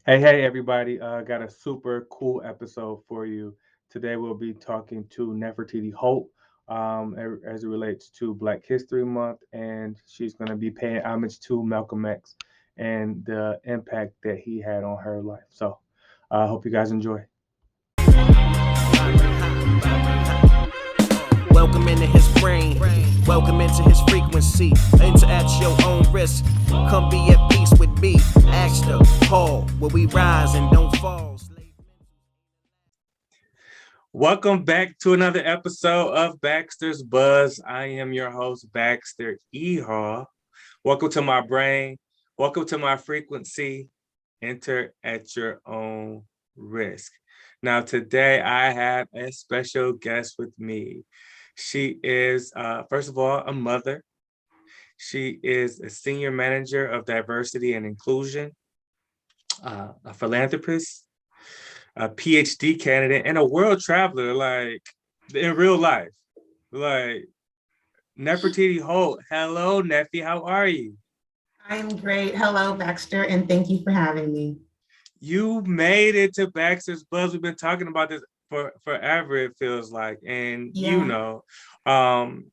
Hey, everybody. Got a super cool episode for you. Today, we'll be talking to Nefertiti Holt as it relates to Black History Month, and she's going to be paying homage to Malcolm X and the impact that he had on her life. So, I hope you guys enjoy. Welcome into his brain, welcome into his frequency. Enter at your own risk. Come be at peace with me. Ask the Paul, where we rise and don't fall. Welcome back to another episode of Baxter's Buzz. I am your host, Baxter E. Hall. Welcome to my brain. Welcome to my frequency. Enter at your own risk. Now, today I have a special guest with me. She is, first of all, a mother. She is a senior manager of diversity and inclusion, a philanthropist, a PhD candidate, and a world traveler, like in real life. Like Nefertiti Holt. Hello, Neffy. How are you? I'm great. Hello, Baxter, and thank you for having me. You made it to Baxter's Buzz. We've been talking about this for forever, it feels like. And Yeah. um,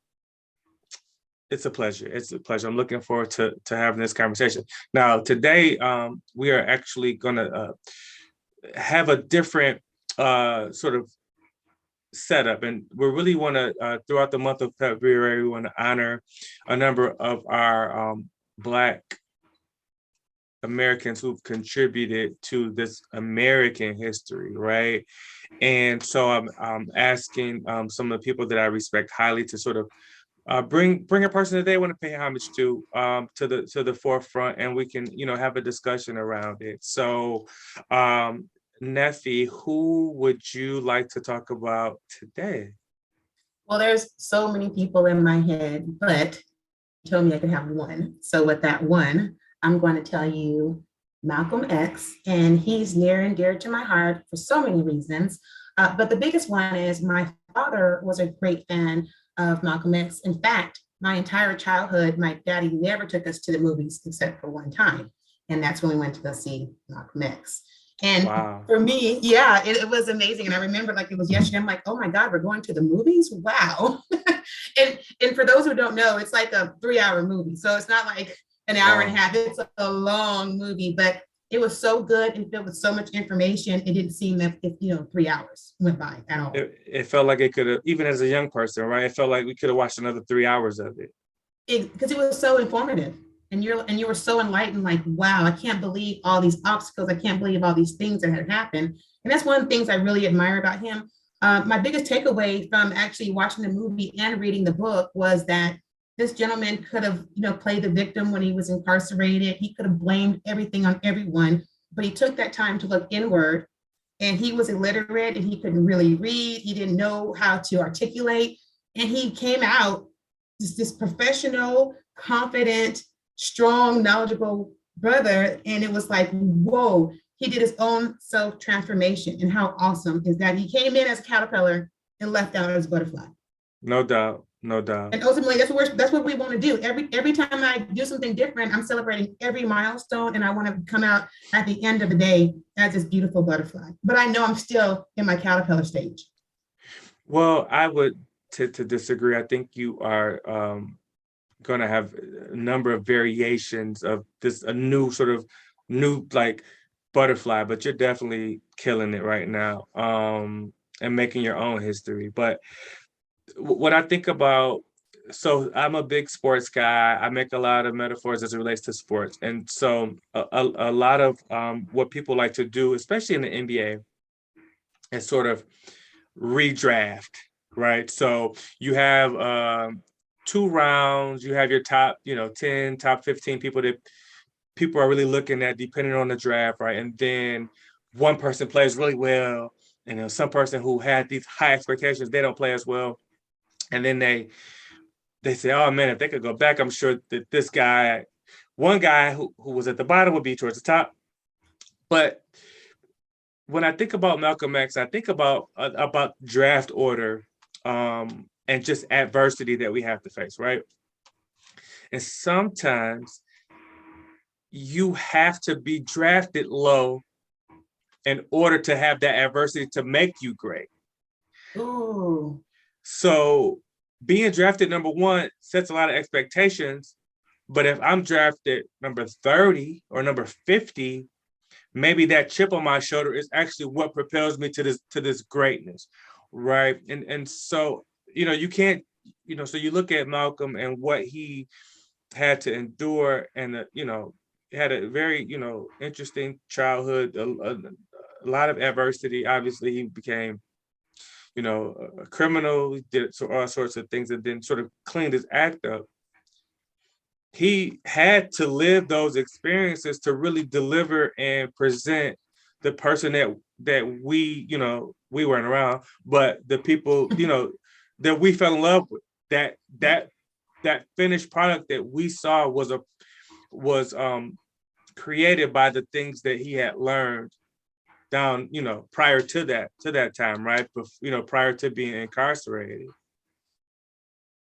it's a pleasure. It's a pleasure. I'm looking forward to having this conversation. Now, today, we are actually going to have a different sort of setup, and we really want to, throughout the month of February, we want to honor a number of our Black Americans who've contributed to this American history, right? And so I'm asking some of the people that I respect highly to sort of bring a person that they want to pay homage to the forefront, and we can have a discussion around it. So, Neffy, who would you like to talk about today? Well, there's so many people in my head, but you told me I could have one. So with that one, I'm going to tell you Malcolm X, and he's near and dear to my heart for so many reasons. But the biggest one is my father was a great fan of Malcolm X. In fact, my entire childhood, my daddy never took us to the movies except for one time. And that's when we went to go see Malcolm X. And Wow. for me, yeah, it was amazing. And I remember like it was yesterday. I'm like, oh my God, we're going to the movies? Wow. and for those who don't know, it's like a 3-hour movie. So it's not like an hour and a Wow. half. It's a long movie, but it was so good and filled with so much information. It didn't seem that 3 hours went by at all. It felt like it could have, even as a young person, right? It felt like we could have watched another 3 hours of it. Because it was so informative. And you were so enlightened, like, wow, I can't believe all these obstacles. I can't believe all these things that had happened. And that's one of the things I really admire about him. My biggest takeaway from actually watching the movie and reading the book was that this gentleman could have, played the victim when he was incarcerated. He could have blamed everything on everyone, but he took that time to look inward. And he was illiterate and he couldn't really read. He didn't know how to articulate. And he came out this professional, confident, strong, knowledgeable brother. And it was like, whoa, he did his own self transformation. And how awesome is that? He came in as a caterpillar and left out as a butterfly. No doubt. No doubt. And ultimately, that's what we want to do. Every time I do something different, I'm celebrating every milestone, and I want to come out at the end of the day as this beautiful butterfly. But I know I'm still in my caterpillar stage. Well, I would to disagree. I think you are going to have a number of variations of this, a new sort of new like butterfly, but you're definitely killing it right now, and making your own history. But what I think about, so I'm a big sports guy. I make a lot of metaphors as it relates to sports. And so a lot of what people like to do, especially in the NBA, is sort of redraft, right? So you have 2 rounds, you have your top, 10, top 15 people that people are really looking at depending on the draft, right? And then one person plays really well, and then some person who had these high expectations, they don't play as well. And then they say, oh man, if they could go back, I'm sure that this guy, one guy who was at the bottom would be towards the top. But when I think about Malcolm X, I think about draft order, and just adversity that we have to face, right? And sometimes you have to be drafted low in order to have that adversity to make you great. Ooh. So being drafted number one sets a lot of expectations. But if I'm drafted number 30 or number 50, maybe that chip on my shoulder is actually what propels me to this greatness. Right. And so, you can't, so you look at Malcolm and what he had to endure, and had a very, interesting childhood, a lot of adversity. Obviously, he became, a criminal, he did all sorts of things, and then sort of cleaned his act up. He had to live those experiences to really deliver and present the person that we weren't around, but the people, that we fell in love with, that finished product that we saw was created by the things that he had learned down, prior to that time, right? But, prior to being incarcerated.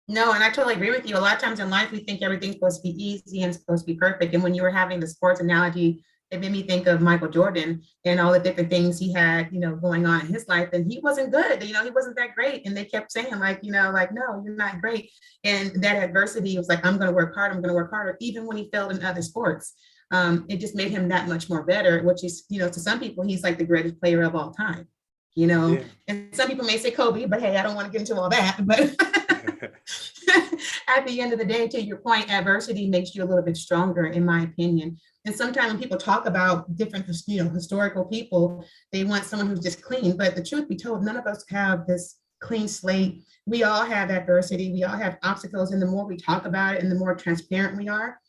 No, and I totally agree with you. A lot of times in life, we think everything's supposed to be easy and supposed to be perfect. And when you were having the sports analogy, it made me think of Michael Jordan and all the different things he had, going on in his life. And he wasn't good, he wasn't that great. And they kept saying like, no, you're not great. And that adversity was like, I'm going to work hard. I'm going to work harder, even when he failed in other sports. It just made him that much more better, which is, to some people, he's like the greatest player of all time, Yeah. and some people may say Kobe, but hey, I don't want to get into all that. But at the end of the day, to your point, adversity makes you a little bit stronger, in my opinion. And sometimes when people talk about different, historical people, they want someone who's just clean. But the truth be told, none of us have this clean slate. We all have adversity. We all have obstacles. And the more we talk about it and the more transparent we are,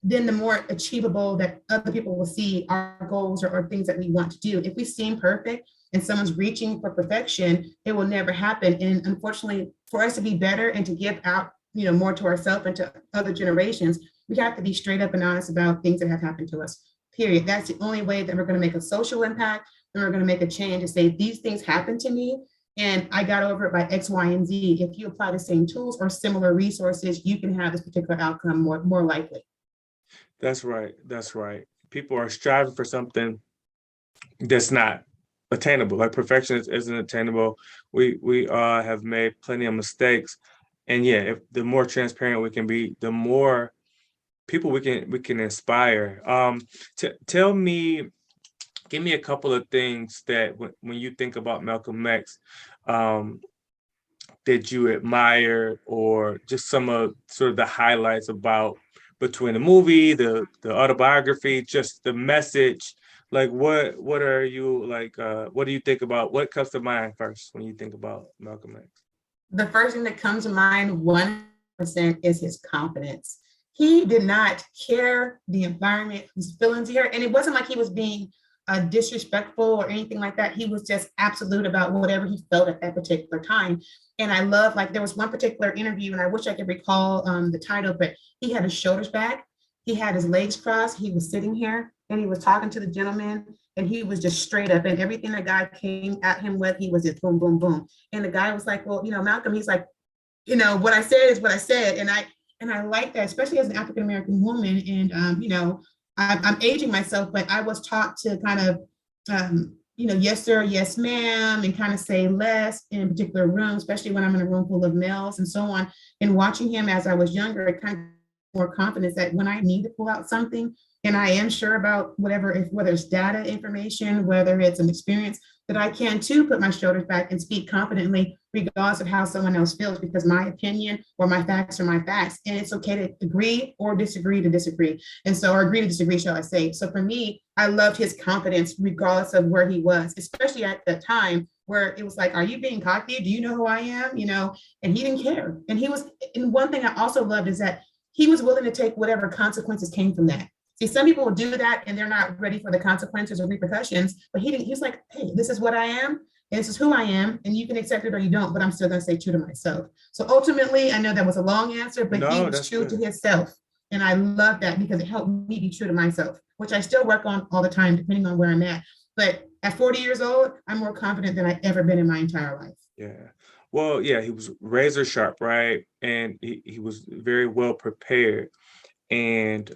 then the more achievable that other people will see our goals or things that we want to do. If we seem perfect and someone's reaching for perfection, it will never happen. And unfortunately, for us to be better and to give out, more to ourselves and to other generations, we have to be straight up and honest about things that have happened to us, period. That's the only way that we're going to make a social impact, and we're going to make a change to say, these things happened to me and I got over it by X, Y, and Z. If you apply the same tools or similar resources, you can have this particular outcome more likely. That's right. That's right. People are striving for something that's not attainable. Like perfection isn't attainable. We have made plenty of mistakes, and yeah, if the more transparent we can be, the more people we can inspire. Tell me, give me a couple of things that when you think about Malcolm X, that you admire, or just some of sort of the highlights about between the movie, the autobiography, just the message. Like what are you like? What do you think about? What comes to mind first when you think about Malcolm X? The first thing that comes to mind 1% is his confidence. He did not care the environment, his feelings here. And it wasn't like he was being disrespectful or anything like that. He was just absolute about whatever he felt at that particular time. And I love, like, there was one particular interview, and I wish I could recall the title, but he had his shoulders back. He had his legs crossed. He was sitting here and he was talking to the gentleman, and he was just straight up, and everything the guy came at him with, he was just boom, boom, boom. And the guy was like, well, Malcolm, he's like, what I said is what I said. And I like that, especially as an African-American woman. And, I'm aging myself, but I was taught to kind of, yes, sir, yes, ma'am, and kind of say less in a particular room, especially when I'm in a room full of males and so on. And watching him as I was younger, it kind of more confidence that when I need to pull out something and I am sure about whether it's data information, whether it's an experience, that I can too put my shoulders back and speak confidently, regardless of how someone else feels, because my opinion or my facts are my facts. And it's okay to agree or disagree to disagree. And so, or agree to disagree, shall I say. So for me, I loved his confidence regardless of where he was, especially at that time where it was like, are you being cocky? Do you know who I am? And he didn't care. And one thing I also loved is that he was willing to take whatever consequences came from that. See, some people will do that and they're not ready for the consequences or repercussions, but he didn't. He's like, hey, this is what I am, and this is who I am, and you can accept it or you don't, but I'm still going to stay true to myself. So ultimately, I know that was a long answer, but he was true to himself. And I love that because it helped me be true to myself, which I still work on all the time, depending on where I'm at. But at 40 years old, I'm more confident than I've ever been in my entire life. Yeah. Well, yeah, he was razor sharp, right? And he was very well prepared. And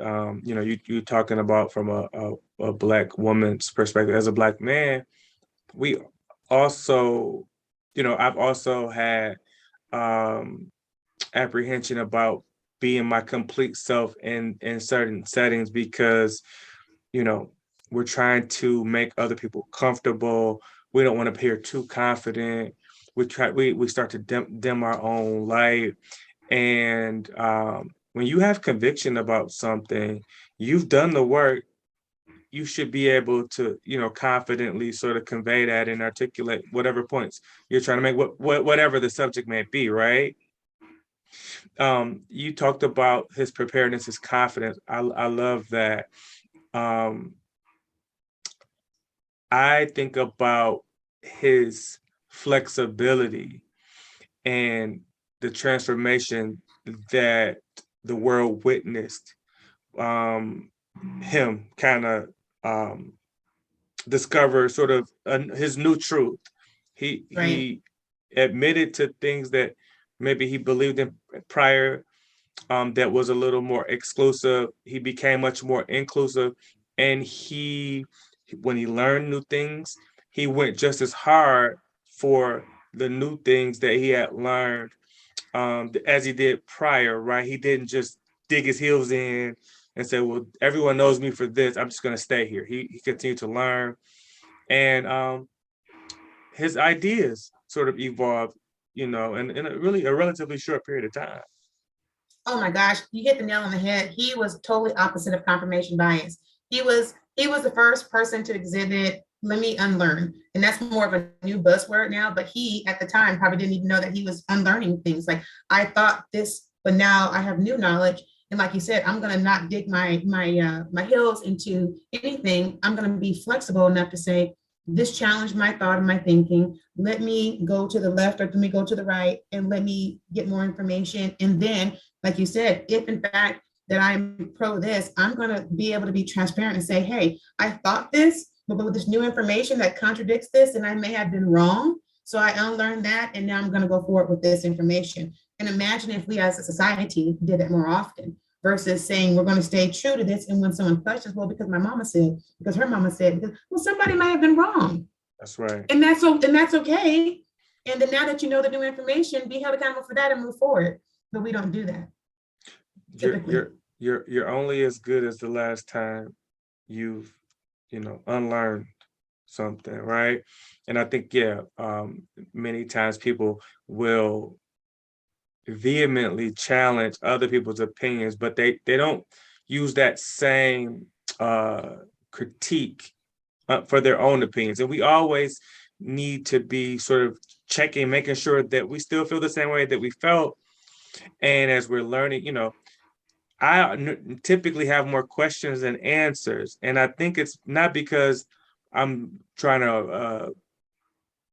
you talking about from a Black woman's perspective. As a Black man, we also, I've also had um, apprehension about being my complete self in certain settings because you know we're trying to make other people comfortable. We don't want to appear too confident. We start to dim our own light. And when you have conviction about something, you've done the work. You should be able to, confidently sort of convey that and articulate whatever points you're trying to make, whatever the subject may be, right? You talked about his preparedness, his confidence. I love that. Um, I think about his flexibility and the transformation that the world witnessed um, him kind of um, discover sort of his new truth. Right. He admitted to things that maybe he believed in prior, that was a little more exclusive. He became much more inclusive, and when he learned new things, he went just as hard for the new things that he had learned as he did prior, right? He didn't just dig his heels in and say, "Well, everyone knows me for this. I'm just going to stay here." He continued to learn, and his ideas sort of evolved, in a really a relatively short period of time. Oh my gosh, you hit the nail on the head. He was totally opposite of confirmation bias. He was the first person to exhibit let me unlearn. And that's more of a new buzzword now, but he at the time probably didn't even know that he was unlearning things. Like I thought this, but now I have new knowledge. And like you said, I'm gonna not dig my heels into anything. I'm gonna be flexible enough to say, this challenged my thought and my thinking. Let me go to the left or let me go to the right and let me get more information. And then like you said, if in fact that I'm pro this, I'm going to be able to be transparent and say, hey, I thought this, but with this new information that contradicts this, and I may have been wrong. So I unlearned that, and now I'm going to go forward with this information. And imagine if we as a society did that more often versus saying we're going to stay true to this. And when someone questions, well, because my mama said, because her mama said, because, well, somebody might have been wrong. That's right. And that's okay. And then now that you know the new information, be held accountable for that and move forward. But we don't do that. You're Typically. you're only as good as the last time you've, unlearned something, right? And I think, yeah, many times people will vehemently challenge other people's opinions, but they don't use that same critique for their own opinions. And we always need to be sort of checking, making sure that we still feel the same way that we felt. And as we're learning, I typically have more questions than answers. And I think it's not because I'm trying to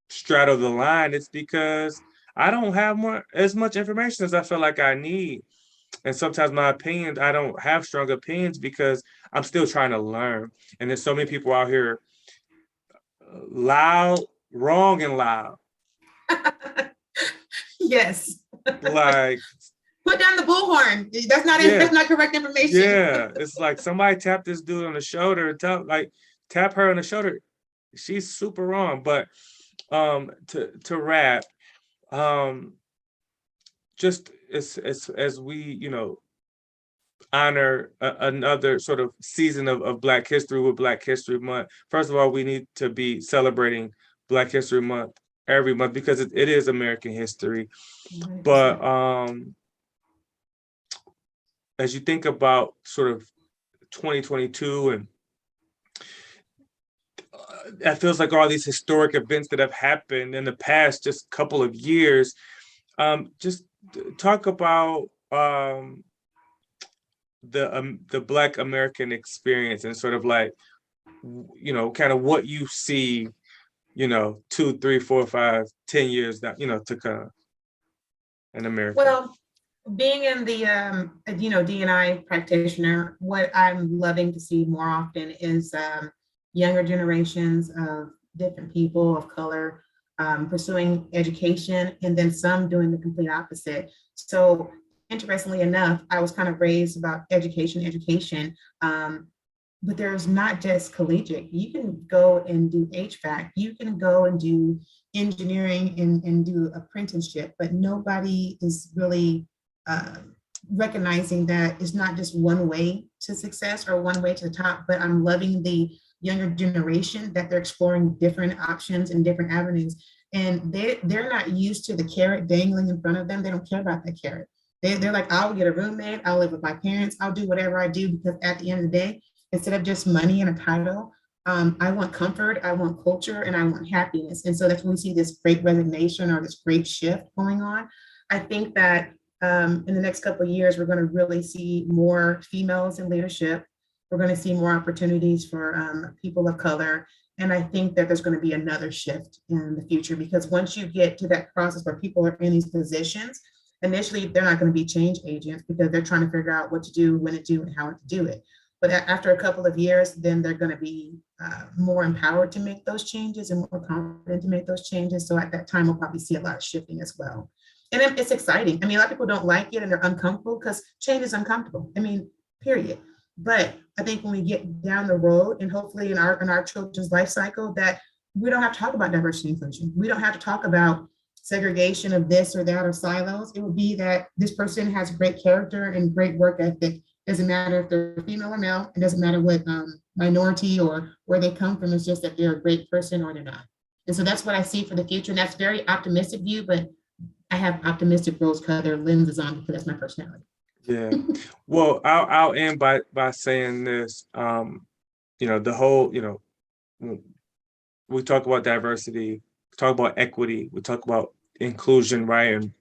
straddle the line. It's because I don't have as much information as I feel like I need. And sometimes my opinions, I don't have strong opinions because I'm still trying to learn. And there's so many people out here loud, wrong and loud. Yes. Like, put down the bullhorn. That's not correct information. yeah. It's like somebody tap this dude on the shoulder and tap her on the shoulder. She's super wrong. But to wrap, um, just as we, honor another sort of season of Black History with Black History Month. First of all, we need to be celebrating Black History Month every month because it is American history. 100%. But as you think about sort of 2022 and that feels like all these historic events that have happened in the past just couple of years, just talk about the Black American experience and sort of like, kind of what you see, 2, 3, 4, 5, 10 years that, to come in America. Well, being in the D&I practitioner, what I'm loving to see more often is younger generations of different people of color pursuing education, and then some doing the complete opposite. So interestingly enough, I was kind of raised about education. But there's not just collegiate. You can go and do HVAC. You can go and do engineering and do apprenticeship, but nobody is really uh, recognizing that it's not just one way to success or one way to the top, but I'm loving the younger generation that they're exploring different options and different avenues. And they're not used to the carrot dangling in front of them. They don't care about that carrot. They're like, I'll get a roommate, I'll live with my parents, I'll do whatever I do, because at the end of the day, instead of just money and a title, I want comfort, I want culture, and I want happiness. And so that's when we see this great resignation or this great shift going on. I think that in the next couple of years, we're going to really see more females in leadership. We're going to see more opportunities for people of color. And I think that there's going to be another shift in the future, because once you get to that process where people are in these positions, initially they're not going to be change agents because they're trying to figure out what to do, when to do, and how to do it. But after a couple of years, then they're going to be more empowered to make those changes and more confident to make those changes. So at that time, we'll probably see a lot of shifting as well. And it's exciting. I mean, a lot of people don't like it and they're uncomfortable because change is uncomfortable. I mean, period. But I think when we get down the road, and hopefully in our children's life cycle, that we don't have to talk about diversity and inclusion. We don't have to talk about segregation of this or that or silos. It would be that this person has great character and great work ethic. Doesn't matter if they're female or male. It doesn't matter what minority or where they come from. It's just that they're a great person or they're not. And so that's what I see for the future. And that's very optimistic view, but I have optimistic rose-colored lenses on because that's my personality. Yeah. Well, I'll end by saying this. The whole, we talk about diversity, we talk about equity, we talk about inclusion, right? And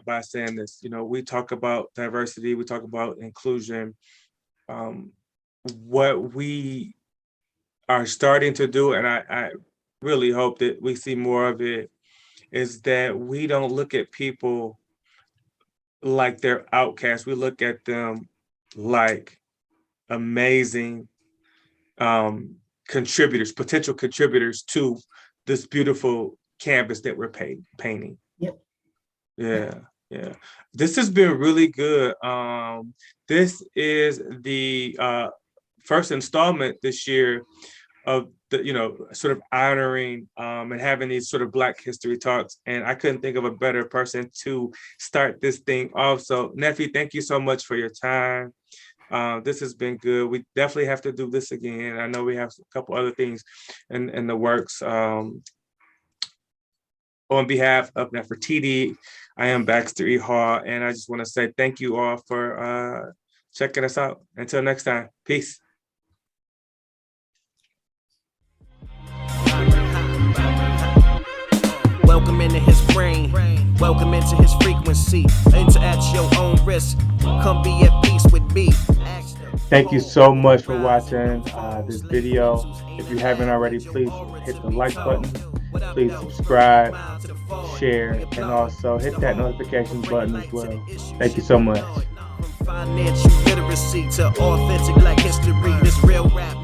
by saying this, we talk about diversity, we talk about inclusion. What we are starting to do, and I really hope that we see more of it, is that we don't look at people like they're outcasts. We look at them like amazing contributors, potential contributors to this beautiful canvas that we're painting. Yep. Yeah. This has been really good. This is the first installment this year of the, sort of honoring and having these sort of Black History talks. And I couldn't think of a better person to start this thing off. So Nefi, thank you so much for your time. This has been good. We definitely have to do this again. I know we have a couple other things in the works. On behalf of Neferiatiti, I am Baxter E. Hall, and I just want to say thank you all for checking us out. Until next time, peace. Welcome into his brain, welcome into his frequency. Enter at your own risk, come be at peace with me. Thank you so much for watching this video. If you haven't already, please hit the like button, please subscribe, share, and also hit that notification button as well. Thank you so much. Financial literacy to authentic Black history, this real rap.